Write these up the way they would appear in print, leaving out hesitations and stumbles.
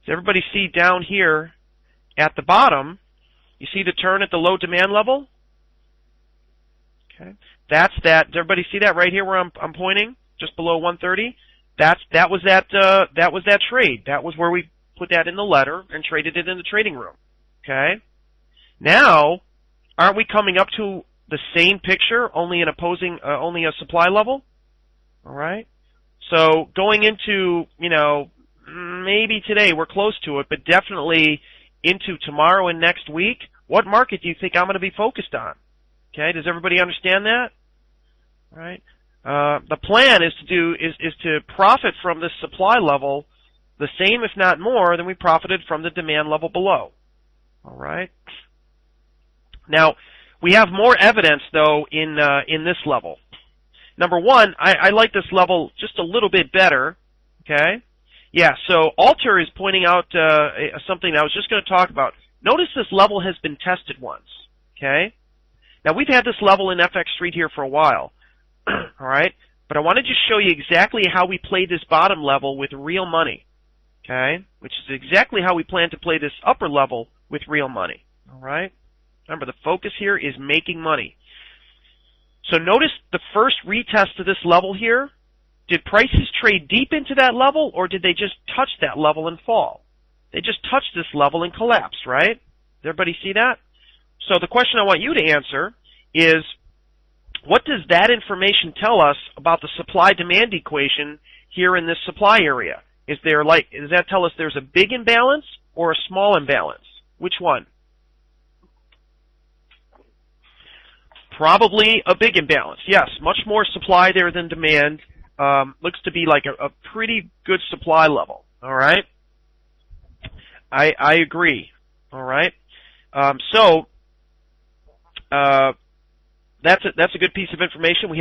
Does everybody see down here at the bottom, you see the turn at the low demand level? Okay. That's that. Does everybody see that right here where I'm pointing? Just below 130? That was that trade. That was where we put that in the letter and traded it in the trading room. Okay? Now, aren't we coming up to the same picture, only an opposing, only a supply level? All right? So going into, maybe today we're close to it, but definitely into tomorrow and next week, what market do you think I'm going to be focused on? Okay, does everybody understand that? All right. The plan is to profit from this supply level the same, if not more, than we profited from the demand level below. All right. Now, we have more evidence, though, in this level. Number one, I like this level just a little bit better. Okay. Yeah, so Alter is pointing out something I was just going to talk about. Notice this level has been tested once. Okay. Now, we've had this level in FX Street here for a while. All right. But I want to just show you exactly how we played this bottom level with real money. Okay. Which is exactly how we plan to play this upper level with real money. All right. Remember, the focus here is making money. So notice the first retest to this level here. Did prices trade deep into that level, or did they just touch that level and fall? They just touched this level and collapsed, right? Does everybody see that? So the question I want you to answer is, what does that information tell us about the supply-demand equation here in this supply area? Does that tell us there's a big imbalance or a small imbalance? Which one? Probably a big imbalance. Yes, much more supply there than demand. Looks to be like a pretty good supply level. All right. I agree. All right. That's a good piece of information. We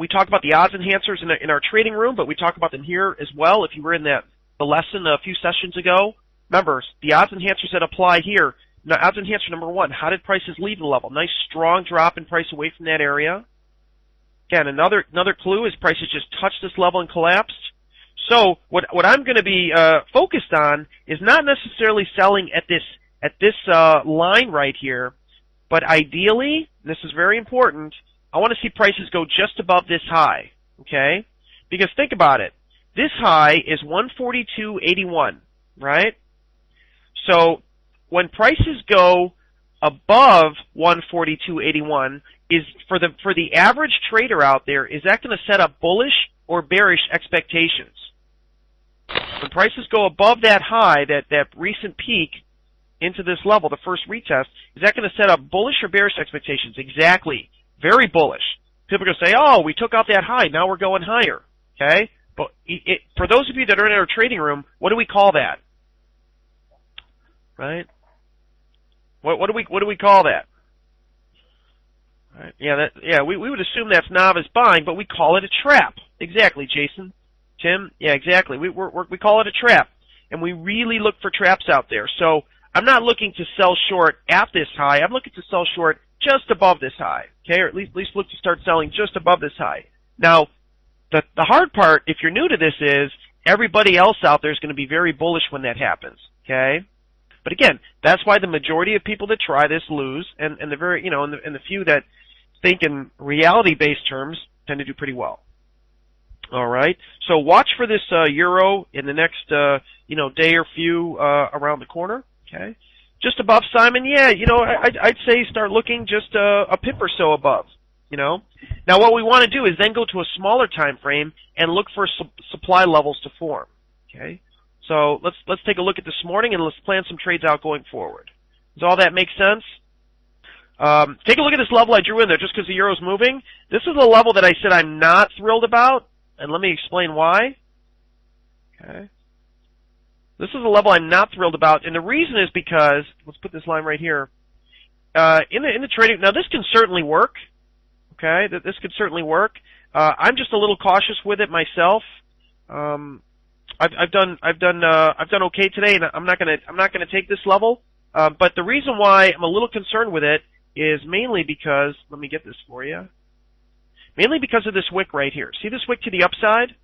talk about the odds enhancers in our trading room, but we talk about them here as well. If you were in the lesson a few sessions ago, remember the odds enhancers that apply here. Now, odds enhancer number one: how did prices leave the level? Nice strong drop in price away from that area. Again, another clue is prices just touched this level and collapsed. So what I'm going to be focused on is not necessarily selling at this line right here, but ideally, and this is very important, I want to see prices go just above this high. Okay? Because think about it. This high is 142.81, right? So when prices go above 142.81, is for the average trader out there, is that going to set up bullish or bearish expectations? When prices go above that high, that recent peak into this level, the first retest, is that going to set up bullish or bearish expectations? Exactly. Very bullish. People are going to say, oh, we took out that high, now we're going higher. Okay? But for those of you that are in our trading room, what do we call that? Right? What do we call that? Right. Yeah, we would assume that's novice buying, but we call it a trap. Exactly, Jason. Tim? Yeah, exactly. We call it a trap. And we really look for traps out there. So I'm not looking to sell short at this high. I'm looking to sell short just above this high. Okay, or at least look to start selling just above this high. Now, the hard part, if you're new to this, is everybody else out there is going to be very bullish when that happens. Okay? But again, that's why the majority of people that try this lose, and the very, and the few that think in reality-based terms tend to do pretty well. All right. So watch for this euro in the next day or few around the corner. Okay. Just above Simon, yeah. I'd say start looking just a pip or so above. Now what we want to do is then go to a smaller time frame and look for supply levels to form. Okay. So let's take a look at this morning and let's plan some trades out going forward. Does all that make sense? Take a look at this level I drew in there just because the euro's moving. This is a level that I said I'm not thrilled about, and let me explain why. Okay. This is a level I'm not thrilled about, and the reason is because, let's put this line right here. In the trading, now this can certainly work. Okay, this could certainly work. I'm just a little cautious with it myself. I've done okay today, and I'm not gonna take this level. But the reason why I'm a little concerned with it is mainly because, let me get this for you. Mainly because of this wick right here. See this wick to the upside?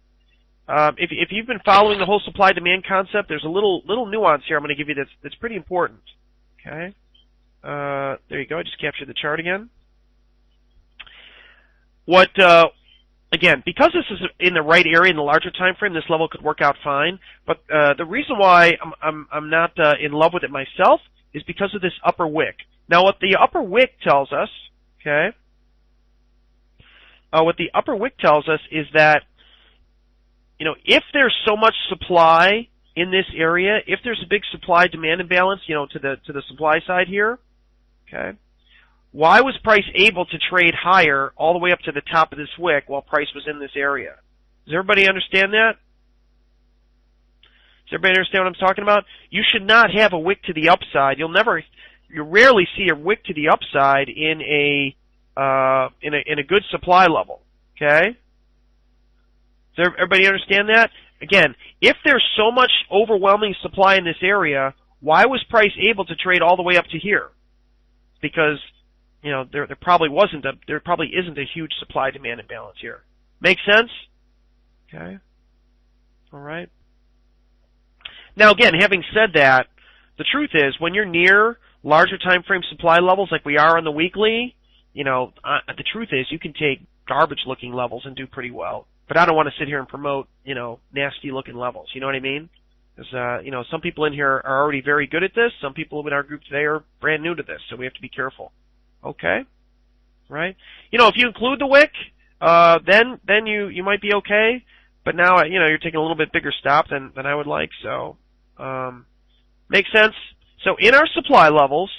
If you've been following the whole supply-demand concept, there's a little nuance here I'm going to give you that's pretty important. Okay. There you go. I just captured the chart again. Again, because this is in the right area in the larger time frame, this level could work out fine. But the reason why I'm not in love with it myself is because of this upper wick. Now, what the upper wick tells us, okay? What the upper wick tells us is that, if there's so much supply in this area, if there's a big supply-demand imbalance, to the supply side here, okay? Why was price able to trade higher all the way up to the top of this wick while price was in this area? Does everybody understand that? Does everybody understand what I'm talking about? You should not have a wick to the upside. You rarely see a wick to the upside in a good supply level. Okay? Does everybody understand that? Again, if there's so much overwhelming supply in this area, why was price able to trade all the way up to here? Because there probably isn't a huge supply-demand imbalance here. Make sense? Okay. All right. Now, again, having said that, the truth is, when you're near larger time frame supply levels like we are on the weekly, the truth is you can take garbage-looking levels and do pretty well. But I don't want to sit here and promote, nasty-looking levels. You know what I mean? Because, some people in here are already very good at this. Some people in our group today are brand new to this, so we have to be careful. Okay, right? If you include the wick, then you might be okay. But now, you're taking a little bit bigger stop than I would like. So, makes sense. So in our supply levels,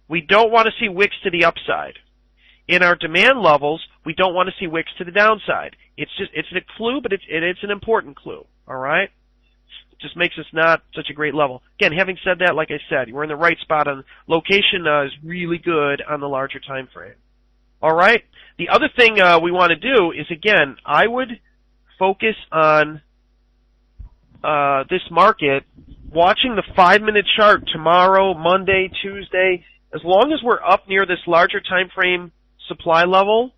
we don't want to see wicks to the upside. In our demand levels, we don't want to see wicks to the downside. It's a clue, but it's an important clue. All right. It just makes us not such a great level. Again, having said that, like I said, we're in the right spot on location. Is really good on the larger time frame. All right. The other thing we want to do is, again, I would focus on this market, watching the 5-minute chart tomorrow, Monday, Tuesday. As long as we're up near this larger time frame supply level,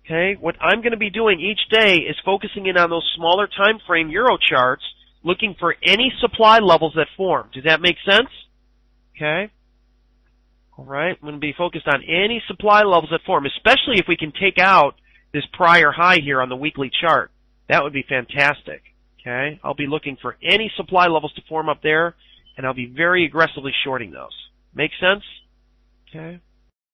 okay, what I'm going to be doing each day is focusing in on those smaller time frame Euro charts, looking for any supply levels that form. Does that make sense? Okay. All right. I'm going to be focused on any supply levels that form, especially if we can take out this prior high here on the weekly chart. That would be fantastic. Okay. I'll be looking for any supply levels to form up there, and I'll be very aggressively shorting those. Make sense? Okay.